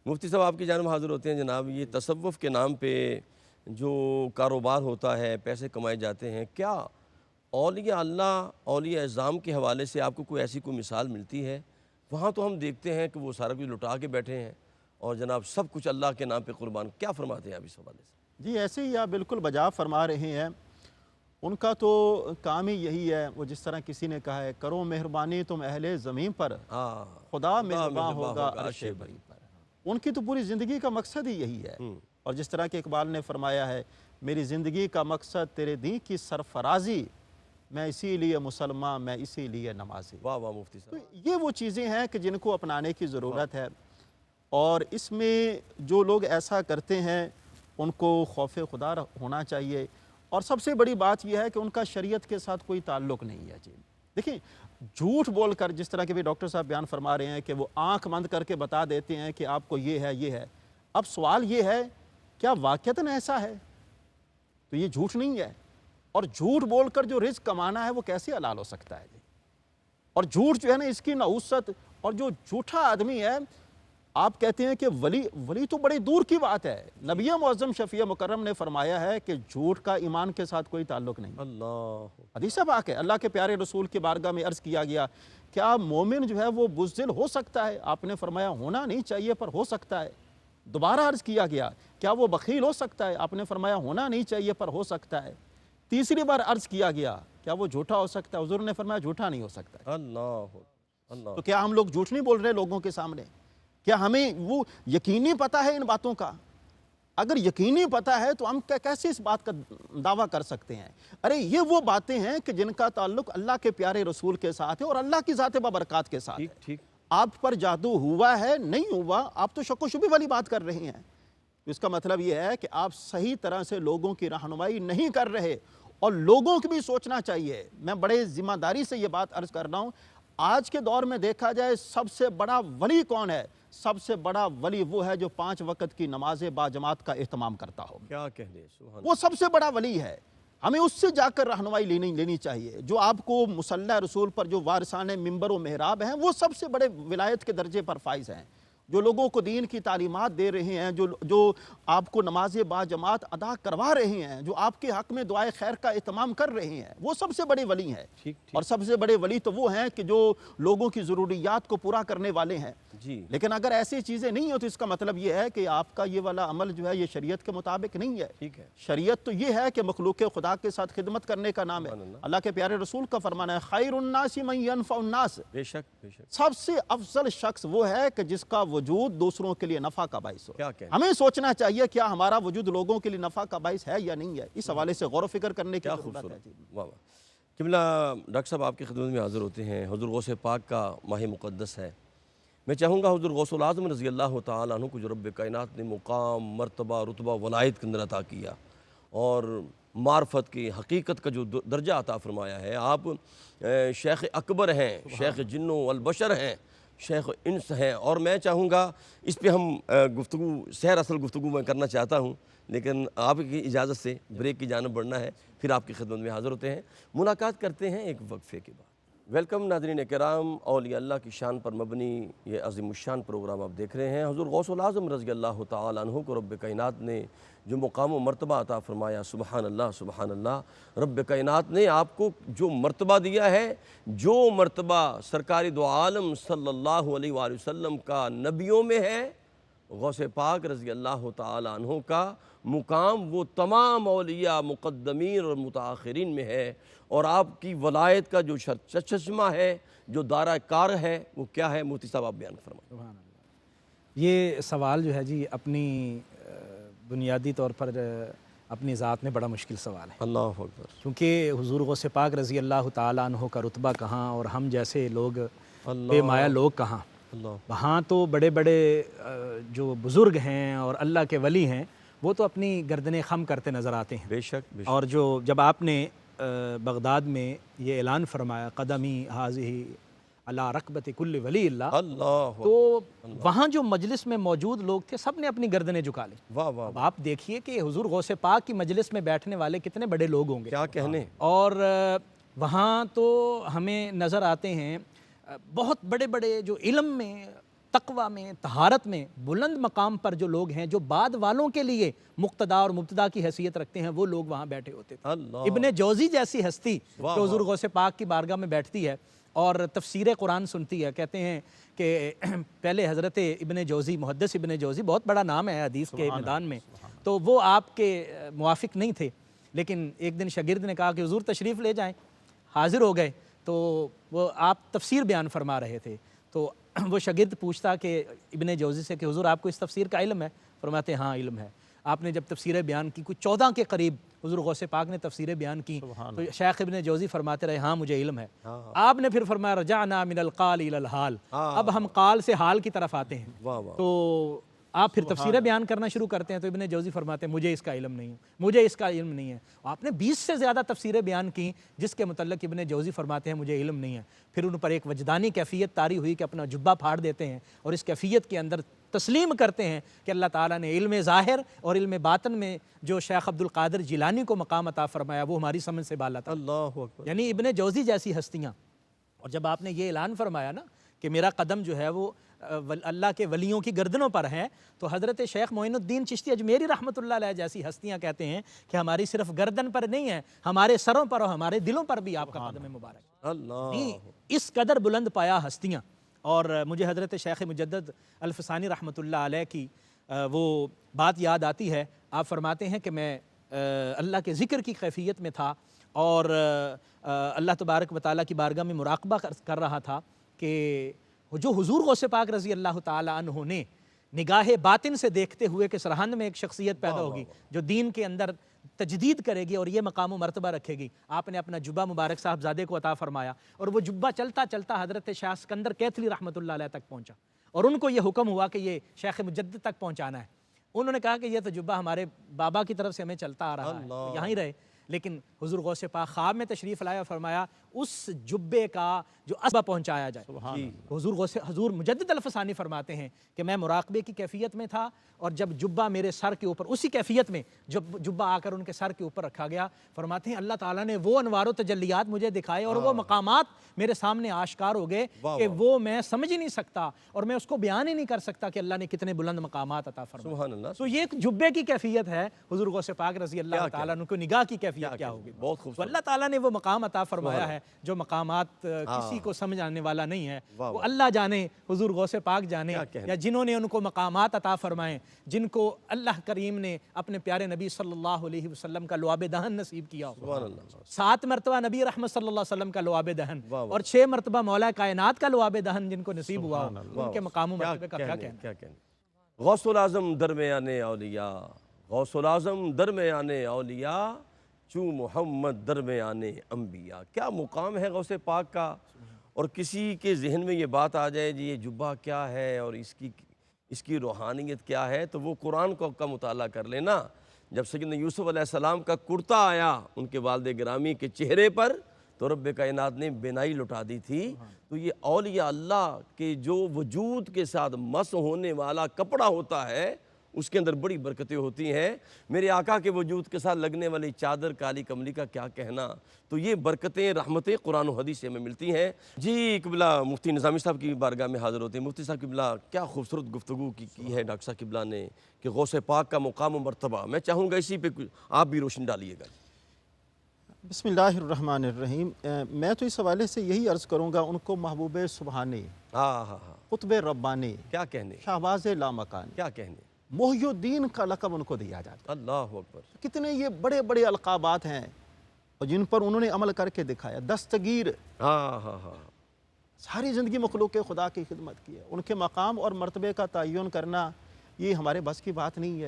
مفتی صاحب آپ کی جانب حاضر ہوتے ہیں جناب۔ یہ تصوف کے نام پہ جو کاروبار ہوتا ہے، پیسے کمائے جاتے ہیں، کیا اولیاء اللہ، اولیاء اعظام کے حوالے سے آپ کو کوئی ایسی کوئی مثال ملتی ہے؟ وہاں تو ہم دیکھتے ہیں کہ وہ سارا کچھ لٹا کے بیٹھے ہیں اور جناب سب کچھ اللہ کے نام پہ قربان۔ کیا فرماتے ہیں آپ اس حوالے سے؟ جی ایسے ہی آپ بالکل بجا فرما رہے ہیں۔ ان کا تو کام ہی یہی ہے، وہ جس طرح کسی نے کہا ہے کرو مہربانی تم اہل زمین پر، خدا مہربان ہوگا عرش بری پر۔ ان کی تو پوری زندگی کا مقصد ہی یہی ہے۔ اور جس طرح کہ اقبال نے فرمایا ہے، میری زندگی کا مقصد تیرے دین کی سرفرازی، میں اسی لیے مسلمان، میں اسی لیے نمازی۔ واہ واہ مفتی صاحب۔ تو یہ وہ چیزیں ہیں کہ جن کو اپنانے کی ضرورت ہے، اور اس میں جو لوگ ایسا کرتے ہیں ان کو خوف خدا ہونا چاہیے۔ اور سب سے بڑی بات یہ ہے کہ ان کا شریعت کے ساتھ کوئی تعلق نہیں ہے۔ جی دیکھیں، جھوٹ بول کر جس طرح کہ بھی ڈاکٹر صاحب بیان فرما رہے ہیں کہ وہ آنکھ بند کر کے بتا دیتے ہیں کہ آپ کو یہ ہے یہ ہے۔ اب سوال یہ ہے کیا واقعتاً ایسا ہے؟ تو یہ جھوٹ نہیں ہے۔ اور جھوٹ بول کر جو رزق کمانا ہے وہ کیسے حلال ہو سکتا ہے؟ اور جھوٹ جو ہے نا، اس کی نحوست، اور جو جھوٹا آدمی ہے، آپ کہتے ہیں کہ ولی تو بڑے دور کی بات ہے۔ نبی معظم شفیع مکرم نے فرمایا ہے کہ جھوٹ کا ایمان کے ساتھ کوئی تعلق نہیں۔ اللہ، حدیث پاک ہے، اللہ کے پیارے رسول کی بارگاہ میں عرض کیا گیا کیا مومن جو ہے وہ بزدل ہو سکتا ہے؟ آپ نے فرمایا ہونا نہیں چاہیے پر ہو سکتا ہے۔ دوبارہ عرض کیا گیا کیا وہ بخیل ہو سکتا ہے؟ آپ نے فرمایا ہونا نہیں چاہیے پر ہو سکتا ہے۔ تیسری بار عرض کیا گیا کیا وہ جھوٹا ہو سکتا ہے؟ حضور نے فرمایا جھوٹا نہیں ہو سکتا ہے۔ اللہ اللہ۔ تو کیا ہم لوگ جھوٹ نہیں بول رہے لوگوں کے سامنے؟ کیا ہمیں وہ یقینی پتہ ہے ان باتوں کا؟ اگر یقینی پتہ ہے تو ہم کیسے اس بات کا دعویٰ کر سکتے ہیں؟ ارے یہ وہ باتیں ہیں کہ جن کا تعلق اللہ کے پیارے رسول کے ساتھ ہے اور اللہ کی ذات بابرکات کے ساتھ ہے۔ ٹھیک ٹھیک۔ آپ پر جادو ہوا ہے نہیں ہوا، آپ تو شک و شبہ والی بات کر رہے ہیں۔ اس کا مطلب یہ ہے کہ آپ صحیح طرح سے لوگوں کی رہنمائی نہیں کر رہے، اور لوگوں کی بھی سوچنا چاہیے۔ میں بڑے ذمہ داری سے یہ بات عرض کر رہا ہوں، آج کے دور میں دیکھا جائے سب سے بڑا ولی کون ہے؟ سب سے بڑا ولی وہ ہے جو 5 وقت کی نماز با جماعت کا اہتمام کرتا ہو۔ کیا کہنے، سبحان اللہ۔ وہ سب سے بڑا ولی ہے۔ ہمیں اس سے جا کر رہنمائی لینی چاہیے۔ جو آپ کو مصلی رسول پر جو وارثان ممبر و محراب ہیں وہ سب سے بڑے ولایت کے درجے پر فائز ہیں۔ جو لوگوں کو دین کی تعلیمات دے رہے ہیں، جو آپ کو نماز با جماعت ادا کروا رہے ہیں، جو آپ کے حق میں دعائے خیر کا اہتمام کر رہے ہیں، وہ سب سے بڑے ولی ہیں۔ ٹھیک ٹھیک۔ اور سب سے بڑے ولی تو وہ ہیں کہ جو لوگوں کی ضروریات کو پورا کرنے والے ہیں۔ جی۔ لیکن اگر ایسی چیزیں نہیں ہو تو اس کا مطلب یہ ہے کہ آپ کا یہ والا عمل جو ہے یہ شریعت کے مطابق نہیں ہے۔ ٹھیک ہے۔ شریعت تو یہ ہے کہ مخلوق خدا کے ساتھ خدمت کرنے کا نام ہے۔ اللہ کے پیارے رسول کا فرمانا ہے خیر الناس من ينفع الناس۔ بے شک بے شک۔ سب سے افضل شخص وہ ہے کہ جس کا وجود دوسروں کے لیے نفع کا باعث ہو۔ کیا کہنے؟ ہمیں سوچنا چاہیے کیا ہمارا وجود لوگوں کے لیے نفع کا باعث ہے یا نہیں ہے؟ اس حوالے سے غور و فکر کرنے کی کیا ضرورت ہے۔ خوبصورت، واہ واہ۔ قبلہ ڈاکٹر صاحب آپ کی خدمت میں حاضر ہوتے ہیں۔ حضور غوث پاک کا ماہ مقدس ہے۔ میں چاہوں گا حضور غوث العظم رضی اللہ تعالیٰ عنہ کو جو رب کائنات نے مقام، مرتبہ، رتبہ، ولایت کے اندر عطا کیا اور معرفت کی حقیقت کا جو درجہ عطا فرمایا ہے، آپ شیخ اکبر ہیں، شیخ جن والبشر ہیں، شیخ انس ہیں، اور میں چاہوں گا اس پہ ہم گفتگو سیر اصل گفتگو میں کرنا چاہتا ہوں، لیکن آپ کی اجازت سے بریک کی جانب بڑھنا ہے، پھر آپ کی خدمت میں حاضر ہوتے ہیں۔ ملاقات کرتے ہیں ایک وقفے کے بعد۔ ویلکم ناظرین کرام، اولیاء اللہ کی شان پر مبنی یہ عظیم الشان پروگرام آپ دیکھ رہے ہیں۔ حضور غوث العظم رضی اللہ تعالیٰ عنہ کو رب کائنات نے جو مقام و مرتبہ عطا فرمایا، سبحان اللہ سبحان اللہ۔ رب کائنات نے آپ کو جو مرتبہ دیا ہے، جو مرتبہ سرکار دو عالم صلی اللہ علیہ وآلہ وسلم کا نبیوں میں ہے، غوث پاک رضی اللہ تعالیٰ عنہ کا مقام وہ تمام اولیاء مقدمین اور متاخرین میں ہے، اور آپ کی ولایت کا جو چشمہ ہے، جو دائرہ کار ہے، وہ کیا ہے؟ مفتی صاحب آپ بیان فرمائیں۔ سبحان اللہ۔ یہ سوال جو ہے جی اپنی بنیادی طور پر اپنی ذات میں بڑا مشکل سوال ہے، اللہ اکبر۔ کیونکہ حضور غوث پاک رضی اللہ تعالیٰ عنہ کا رتبہ کہاں اور ہم جیسے لوگ اللہ بے مایہ لوگ کہاں۔ اللہ وہاں تو بڑے بڑے جو بزرگ ہیں اور اللہ کے ولی ہیں وہ تو اپنی گردنیں خم کرتے نظر آتے ہیں، بے شک بے شک۔ اور جب آپ نے بغداد میں یہ اعلان فرمایا قدمی حاضی اللہ رقبت کل ولی اللہ، اللہ تو وہاں جو مجلس میں موجود لوگ تھے سب نے اپنی گردنیں جھکا لی۔ واہ واہ، اب آپ دیکھیے کہ حضور غوث پاک کی مجلس میں بیٹھنے والے کتنے بڑے لوگ ہوں گے، کیا کہنے۔ اور وہاں تو ہمیں نظر آتے ہیں بہت بڑے بڑے جو علم میں، تقوی میں، طہارت میں بلند مقام پر جو لوگ ہیں، جو بعد والوں کے لیے مقتدا اور مبتدا کی حیثیت رکھتے ہیں، وہ لوگ وہاں بیٹھے ہوتے تھے۔ اللہ ابن جوزی جیسی ہستی واہ جو حضور غوث پاک کی بارگاہ میں بیٹھتی ہے اور تفسیر قرآن سنتی ہے، کہتے ہیں کہ پہلے حضرت ابن جوزی، محدث ابن جوزی بہت بڑا نام ہے حدیث کے میدان میں، تو وہ آپ کے موافق نہیں تھے، لیکن ایک دن شاگرد نے کہا کہ حضور تشریف لے جائیں، حاضر ہو گئے، تو وہ آپ تفسیر بیان فرما رہے تھے، تو وہ شاگرد پوچھتا کہ ابن جوزی سے کہ حضور آپ کو اس تفسیر کا علم ہے؟ فرماتے ہاں علم ہے۔ آپ نے جب تفسیریں بیان کی، کچھ 14 کے قریب حضور غوث پاک نے تفسیریں بیان کی، تو شیخ ابن جوزی فرماتے رہے ہاں مجھے علم ہے۔ آپ نے پھر فرمایا رجعنا من القال الى الحال، اب ہم قال سے حال کی طرف آتے ہیں، واہ واہ، تو آپ پھر تفسیریں بیان کرنا شروع کرتے ہیں، تو ابن جوزی فرماتے ہیں مجھے اس کا علم نہیں ہے، مجھے اس کا علم نہیں ہے۔ آپ نے 20 سے زیادہ تفسیریں بیان کی جس کے متعلق ابن جوزی فرماتے ہیں مجھے علم نہیں ہے۔ پھر ان پر ایک وجدانی کیفیت طاری ہوئی کہ اپنا جبہ پھاڑ دیتے ہیں اور اس کیفیت کے اندر تسلیم کرتے ہیں کہ اللہ تعالیٰ نے علم ظاہر اور علم باطن میں جو شیخ عبد القادر جیلانی کو مقام عطا فرمایا وہ ہماری سمجھ سے بالا تھا۔ اللہ اکبر۔ یعنی ابن جوزی جیسی ہستیاں، اور جب آپ نے یہ اعلان فرمایا نا کہ میرا قدم جو ہے وہ اللہ کے ولیوں کی گردنوں پر ہے، تو حضرت شیخ معین الدین چشتی اجمیری رحمۃ اللہ علیہ جیسی ہستیاں کہتے ہیں کہ ہماری صرف گردن پر نہیں ہے، ہمارے سروں پر اور ہمارے دلوں پر بھی آپ کا قدم مبارک۔ اللہ اس قدر بلند پایا ہستیاں. اور مجھے حضرت شیخ مجدد الفسانی رحمۃ اللہ علیہ کی وہ بات یاد آتی ہے. آپ فرماتے ہیں کہ میں اللہ کے ذکر کی کیفیت میں تھا اور اللہ تبارک و تعالیٰ کی بارگاہ میں مراقبہ کر رہا تھا کہ جو حضور غوث پاک رضی اللہ تعالیٰ عنہ نے نگاہ باطن سے دیکھتے ہوئے کہ سرہند میں ایک شخصیت پیدا ہوگی جو دین کے اندر تجدید کرے گی اور یہ مقام و مرتبہ رکھے گی. آپ نے اپنا جبہ مبارک صاحبزادے کو عطا فرمایا اور وہ جبہ چلتا چلتا حضرت شاہ اسکندر کیتھلی رحمۃ اللہ علیہ تک پہنچا اور ان کو یہ حکم ہوا کہ یہ شیخ مجدد تک پہنچانا ہے. انہوں نے کہا کہ یہ تو جبہ ہمارے بابا کی طرف سے ہمیں چلتا آ رہا ہے, تو یہاں ہی رہے. لیکن حضور غوث پاک خواب میں تشریف لایا اور فرمایا اس جبے کا جو اسبہ پہنچایا جائے. حضور مجدد الفسانی فرماتے ہیں کہ میں مراقبے کی کیفیت میں تھا اور جب جبہ میرے سر کے اوپر اسی کیفیت میں جب جبہ آ کر ان کے سر کے اوپر رکھا گیا, فرماتے ہیں اللہ تعالیٰ نے وہ انوار و تجلیات مجھے دکھائے اور وہ مقامات میرے سامنے آشکار ہو گئے کہ وہ میں سمجھ ہی نہیں سکتا اور میں اس کو بیان ہی نہیں کر سکتا کہ اللہ نے کتنے بلند مقامات عطا فرمائے. سبحان اللہ. تو یہ ایک جبے کی کیفیت ہے حضور غوث پاک رضی اللہ تعالیٰ عنہ کو نگاہ کی کیفیت کیا ہوگی. بہت خوبصورت. تو اللہ تعالیٰ نے وہ مقام عطا فرمایا ہے جو مقامات کسی کو سمجھ آنے والا نہیں ہے. وہ اللہ جانے, حضور غوث پاک جانے, یا جنہوں نے ان کو مقامات عطا فرمائے, جن کو اللہ کریم نے اپنے پیارے نبی صلی اللہ علیہ وسلم کا لعاب دہن نصیب کیا ہو. 7 مرتبہ نبی رحمت صلی اللہ علیہ وسلم کا لعاب دہن اور 6 مرتبہ مولا کائنات کا لعاب دہن جن کو نصیب ہوا ہو, ان کے مقام و مرتبے کا کیا کہنا. غوث العظم درمیان اولیاء, غوث العظم درمیان اولیاء, چوں محمد درمیان انبیاء. کیا مقام ہے غوث پاک کا. اور کسی کے ذہن میں یہ بات آ جائے جی یہ جبہ کیا ہے اور اس کی روحانیت کیا ہے, تو وہ قرآن کا مطالعہ کر لینا. جب سیدنا یوسف علیہ السلام کا کرتا آیا ان کے والد گرامی کے چہرے پر تو رب کائنات نے بینائی لٹا دی تھی. تو یہ اولیاء اللہ کے جو وجود کے ساتھ مس ہونے والا کپڑا ہوتا ہے اس کے اندر بڑی برکتیں ہوتی ہیں. میرے آقا کے وجود کے ساتھ لگنے والی چادر کالی کملی کا کیا کہنا. تو یہ برکتیں رحمتیں قرآن و حدیث سے ہمیں ملتی ہیں. جی قبلہ مفتی نظامی صاحب کی بارگاہ میں حاضر ہوتے ہیں. مفتی صاحب قبلہ کیا خوبصورت گفتگو کی ہے ڈاکٹر صاحب قبلہ نے کہ غوث پاک کا مقام و مرتبہ. میں چاہوں گا اسی پہ آپ بھی روشن ڈالیے گا. بسم اللہ الرحمن الرحیم. میں تو اس حوالے سے یہی عرض کروں گا ان کو محبوب سبحانی, قطب ربانی, کیا کہنے, شہباز لامکانی, کیا کہنے, محی الدین کا لقب ان کو دیا جاتا ہے. اللہ اکبر. کتنے یہ بڑے بڑے القابات ہیں اور جن پر انہوں نے عمل کر کے دکھایا. دستگیر, ساری زندگی مخلوق خدا کی خدمت کی ہے. ان کے مقام اور مرتبے کا تعین کرنا یہ ہمارے بس کی بات نہیں ہے.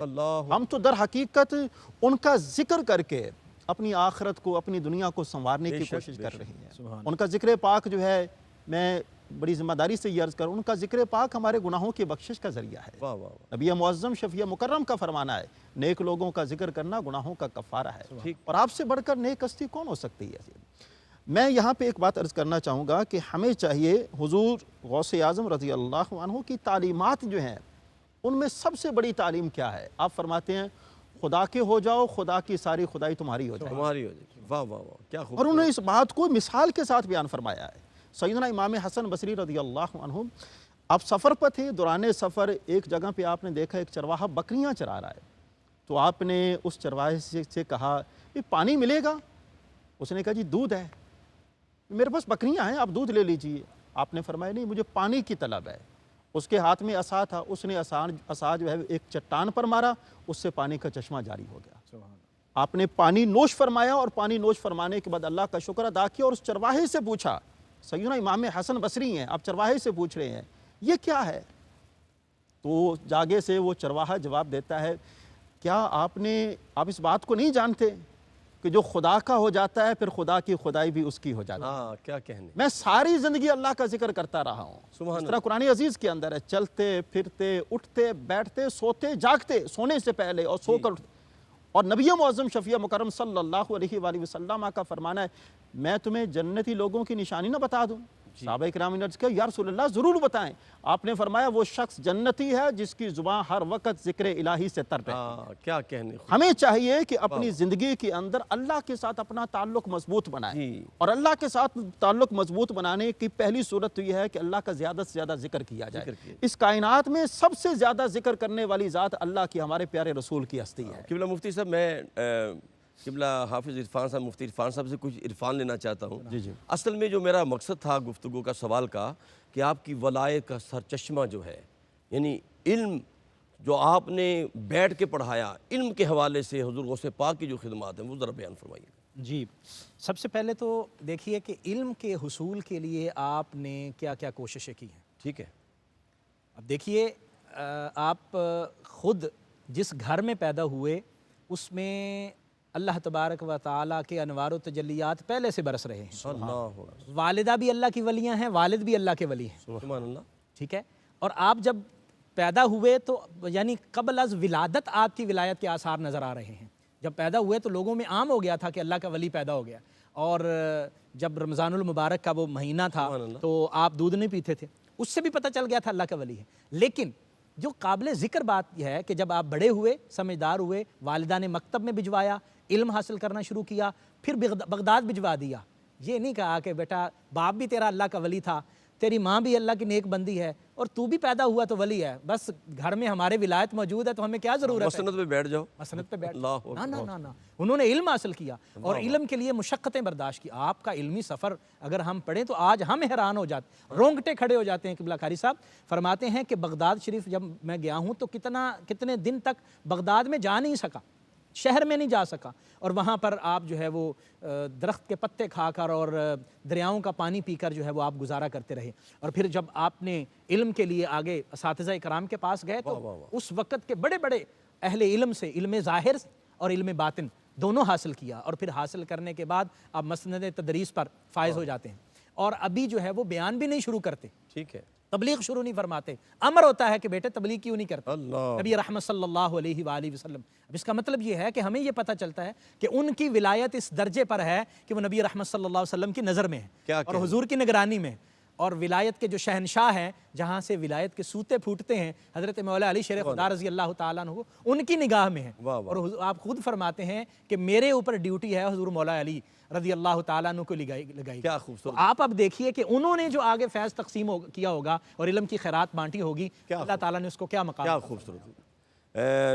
ہم تو در حقیقت ان کا ذکر کر کے اپنی آخرت کو, اپنی دنیا کو سنوارنے کی کوشش کر رہے ہیں. ان کا ذکر پاک جو ہے, میں بڑی ذمہ داری سے یہ عرض کروں, ان کا ذکر پاک ہمارے گناہوں کی بخشش کا ذریعہ ہے. نبی معظم شفیع مکرم کا فرمانا ہے نیک لوگوں کا ذکر کرنا گناہوں کا کفارہ ہے. اور آپ سے بڑھ کر نیک ہستی کون ہو سکتی ہے. میں یہاں پہ ایک بات عرض کرنا چاہوں گا کہ ہمیں چاہیے حضور غوث اعظم رضی اللہ عنہ کی تعلیمات جو ہیں ان میں سب سے بڑی تعلیم کیا ہے. آپ فرماتے ہیں خدا کے ہو جاؤ, خدا کی ساری خدائی تمہاری ہو جائے. تمہاری ہو جائے. واہ واہ واہ, کیا خوب. اور انہوں نے اس بات کو مثال کے ساتھ بیان فرمایا ہے. سیدنا امام حسن بصری رضی اللہ عنہ آپ سفر پر تھے. دوران سفر ایک جگہ پہ آپ نے دیکھا ایک چرواہا بکریاں چرا رہا ہے. تو آپ نے اس چرواہے سے کہا یہ پانی ملے گا. اس نے کہا جی دودھ ہے, میرے پاس بکریاں ہیں, آپ دودھ لے لیجئے. آپ نے فرمایا نہیں, مجھے پانی کی طلب ہے. اس کے ہاتھ میں عصا تھا, اس نے عصا جو ہے ایک چٹان پر مارا, اس سے پانی کا چشمہ جاری ہو گیا. آپ نے پانی نوش فرمایا اور پانی نوش فرمانے کے بعد اللہ کا شکر ادا کیا اور اس چرواہے سے پوچھا. سیدنا امام حسن بصری ہیں, آپ چرواہے سے پوچھ رہے ہیں یہ کیا ہے. تو جاگے سے وہ چرواہا جواب دیتا ہے کیا آپ اس بات کو نہیں جانتے کہ جو خدا کا ہو جاتا ہے پھر خدا کی خدائی بھی اس کی ہو جاتی ہے. کیا کہنے. میں ساری زندگی اللہ کا ذکر کرتا رہا ہوں. اس طرح قرآن عزیز کے اندر ہے, چلتے پھرتے اٹھتے بیٹھتے سوتے جاگتے, سونے سے پہلے اور سو کر اٹھتے. اور نبی معظم شفیع مکرم صلی اللہ علیہ وآلہ وسلم کا فرمانا ہے میں تمہیں جنتی لوگوں کی نشانی نہ بتا دوں. صحابہ کرام نے عرض کیا یا رسول اللہ ضرور بتائیں. آپ نے فرمایا وہ شخص جنتی ہے جس کی زبان ہر وقت ذکر الہی سے تر رہتی ہے. کیا کہنے. ہمیں چاہیے کہ اپنی زندگی کے اندر اللہ کے ساتھ اپنا تعلق مضبوط بنائیں. اور اللہ کے ساتھ تعلق مضبوط بنانے کی پہلی صورت تو یہ ہے کہ اللہ کا زیادہ سے زیادہ ذکر کیا جائے. اس کائنات میں سب سے زیادہ ذکر کرنے والی ذات اللہ کی ہمارے پیارے رسول کی ہستی ہے. قبلہ مفتی صاحب, میں قبلہ حافظ عرفان صاحب، مفتی عرفان صاحب سے کچھ عرفان لینا چاہتا ہوں. جی جی اصل میں جو میرا مقصد تھا گفتگو کا، سوال کا، کہ آپ کی ولایت کا سرچشمہ جو ہے، یعنی علم جو آپ نے بیٹھ کے پڑھایا، علم کے حوالے سے حضور غوث پاک کی جو خدمات ہیں وہ ذرا بیان فرمائیے. جی، سب سے پہلے تو دیکھیے کہ علم کے حصول کے لیے آپ نے کیا کیا کوششیں کی ہیں. ٹھیک ہے. اب دیکھیے آپ خود جس گھر میں پیدا ہوئے اس میں اللہ تبارک و تعالیٰ کے انوار و تجلیات پہلے سے برس رہے ہیں. اللہ والدہ بھی اللہ کی ولیاں ہیں، والد بھی اللہ کے ولی ہیں. سبحان اللہ. ٹھیک ہے. اور آپ جب پیدا ہوئے تو یعنی قبل از ولادت آپ کی ولایت کے آثار نظر آ رہے ہیں. جب پیدا ہوئے تو لوگوں میں عام ہو گیا تھا کہ اللہ کا ولی پیدا ہو گیا. اور جب رمضان المبارک کا وہ مہینہ تھا تو آپ دودھ نہیں پیتے تھے، اس سے بھی پتہ چل گیا تھا اللہ کا ولی ہے. لیکن جو قابل ذکر بات یہ ہے کہ جب آپ بڑے ہوئے، سمجھدار ہوئے، والدہ نے مکتب میں بھجوایا، علم حاصل کرنا شروع کیا، پھر بغداد بھجوا دیا. یہ نہیں کہا کہ بیٹا باپ بھی تیرا اللہ کا ولی تھا، تیری ماں بھی اللہ کی نیک بندی ہے، اور تو بھی پیدا ہوا تو ولی ہے، بس گھر میں ہمارے ولایت موجود ہے تو ہمیں کیا ضرورت ہے. مسند پہ بیٹھ جاؤ. مسند پہ بیٹھ. اللہ نہ انہوں نے علم حاصل کیا اور علم کے لیے مشقتیں برداشت کی. آپ کا علمی سفر اگر ہم پڑھیں تو آج ہم حیران ہو جاتے، رونگٹے کھڑے ہو جاتے ہیں. قبلہ قاری صاحب فرماتے ہیں کہ بغداد شریف جب میں گیا ہوں تو کتنے دن تک بغداد میں جا نہیں سکا، شہر میں نہیں جا سکا، اور وہاں پر آپ جو ہے وہ درخت کے پتے کھا کر اور دریاؤں کا پانی پی کر جو ہے وہ آپ گزارا کرتے رہے. اور پھر جب آپ نے علم کے لیے آگے اساتذہ کرام کے پاس گئے تو اس وقت کے بڑے بڑے اہل علم سے علم ظاہر اور علم باطن دونوں حاصل کیا، اور پھر حاصل کرنے کے بعد آپ مسند تدریس پر فائز ہو جاتے ہیں. اور ابھی جو ہے وہ بیان بھی نہیں شروع کرتے، ٹھیک ہے، تبلیغ شروع نہیں فرماتے. امر ہوتا ہے کہ بیٹے تبلیغ کیوں نہیں کرتے. اللہ. نبی رحمت صلی اللہ علیہ وآلہ وسلم. اب اس کا مطلب یہ ہے کہ ہمیں یہ پتہ چلتا ہے کہ ان کی ولایت اس درجے پر ہے کہ وہ نبی رحمت صلی اللہ علیہ وسلم کی نظر میں ہے اور حضور کی نگرانی میں. اور ولایت کے جو شہنشاہ ہیں، جہاں سے ولایت کے سوتے پھوٹتے ہیں، حضرت مولا علی شیر خدا رضی اللہ تعالیٰ عنہ، ان کی نگاہ میں ہے. اور آپ خود فرماتے ہیں کہ میرے اوپر ڈیوٹی ہے حضور مولا علی رضی اللہ تعالیٰ عنہ کو لگائی. کیا خوبصورت. آپ اب دیکھیے کہ انہوں نے جو آگے فیض تقسیم کیا ہوگا اور علم کی خیرات بانٹی ہوگی، اللہ تعالیٰ نے اس کو کیا مقام. کیا خوبصورت.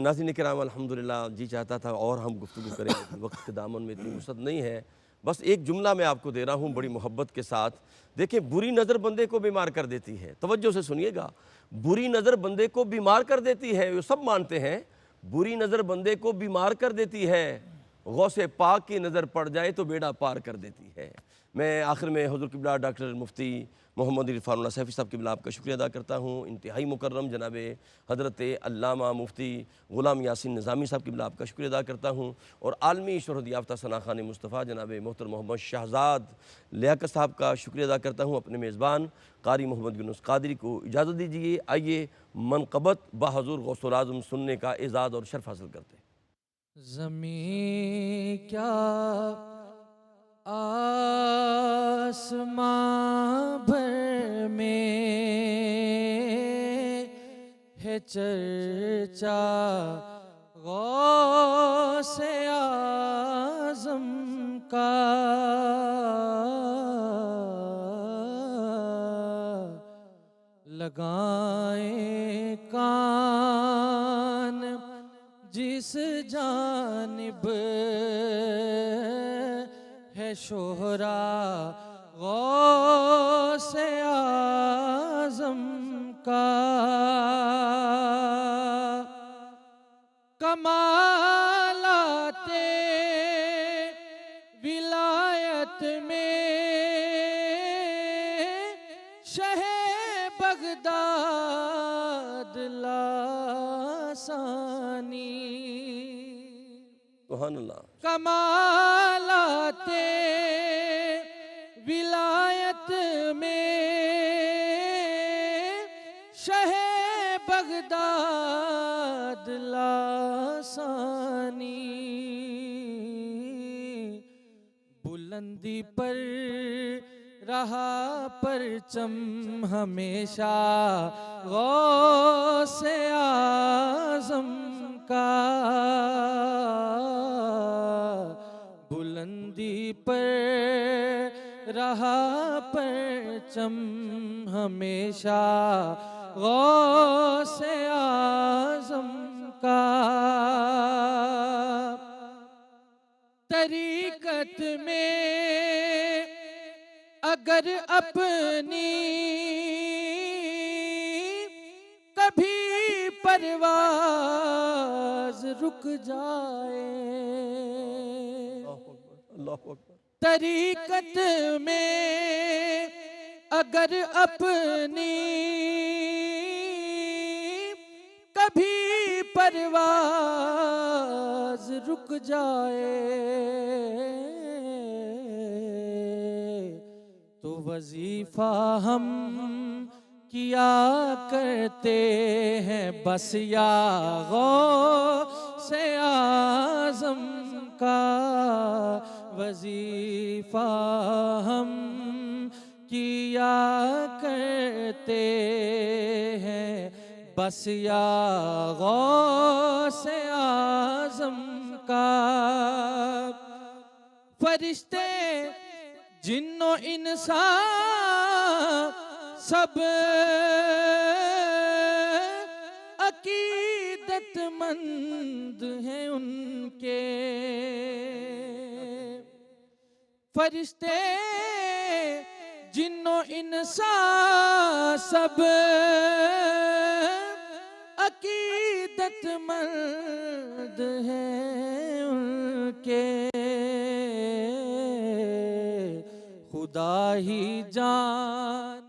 ناظرین کرام، الحمدللہ جی چاہتا تھا اور ہم گفتگو کریں، وقت کے دامن میں اتنی وسعت نہیں ہے. بس ایک جملہ میں آپ کو دے رہا ہوں بڑی محبت کے ساتھ. دیکھیں، بری نظر بندے کو بیمار کر دیتی ہے. توجہ سے سنیے گا. بری نظر بندے کو بیمار کر دیتی ہے، وہ سب مانتے ہیں. بری نظر بندے کو بیمار کر دیتی ہے، غوث پاک کی نظر پڑ جائے تو بیڑا پار کر دیتی ہے. میں آخر میں حضور قبلہ ڈاکٹر مفتی محمد عرفان اللہ سیفی صاحب قبلہ آپ کا شکریہ ادا کرتا ہوں. انتہائی مکرم جناب حضرت علامہ مفتی غلام یاسین نظامی صاحب قبلہ آپ کا شکریہ ادا کرتا ہوں. اور عالمی شہرت یافتہ ثناخان مصطفیٰ جناب محترم محمد شہزاد لیاقت صاحب کا شکریہ ادا کرتا ہوں. اپنے میزبان قاری محمد یونس قادری کو اجازت دیجیے. آئیے منقبت بحضور غوث العظم سننے کا اعزاز اور شرف حاصل کرتے ہیں. زمین کیا آسمان بھر میں ہے چرچا غوث اعظم کا. لگائیں کان جس جانب ہے شہرا غوث اعظم کا. کمالات ولایت میں شہ بغداد لاسانی. سبحان اللہ. کمالات ولایت میں شہ بغداد لاسانی. بلندی پر رہا پرچم ہمیشہ غوث اعظم کا. بلندی پر رہا پرچم ہمیشہ غوث اعظم کا. طریقت میں اگر اپنی کبھی پرواز رک جائے، اللہ اکبر، طریقت میں اگر اپنی کبھی پرواز رک جائے تو وظیفہ ہم کیا کرتے ہیں بس یا غوث اعظم کا وظیفہ ہم کیا کرتے ہیں بس یا غوث اعظم کا۔ فرشتے جن و انسان سب عقیدت مند ہیں ان کے، فرشتے جن و انسان سب عقیدت مند ہیں ان کے، خدا ہی جان